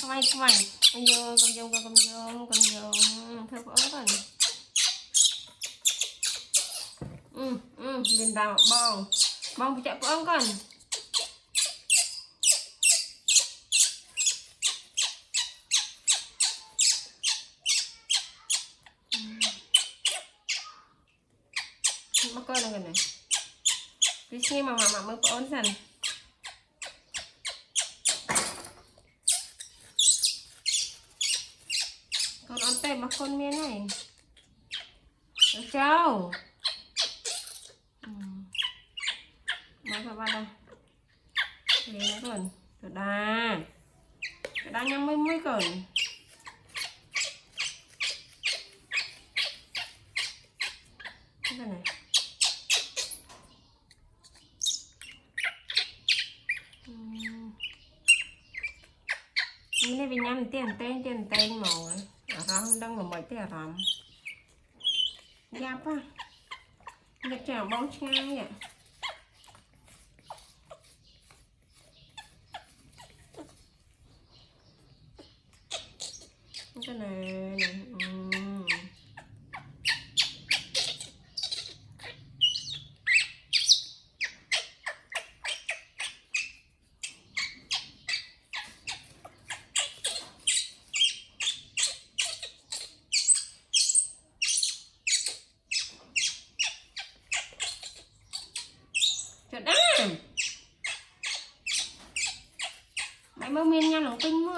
quay con vô theo có con lên đào bong chạy con mắc coi là cái này cái khi mà mới có ổn dần con ổn tay mà con miếng này được chưa mới vào đây thế nó còn cái đa nhắm mới còn cái này ini bị nhắm tiền màu rong đang là mấy tiền rong giáp á nhặt chảo bóng ngay vậy cái này trời đất mày bao miên nha lòng kinh luôn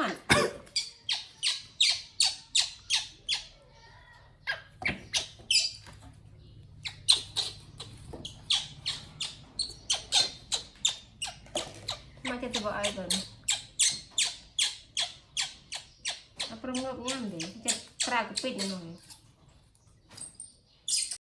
mà cho tôi gọi ai rồi apa ngộp nhang deh cek pra kepit nih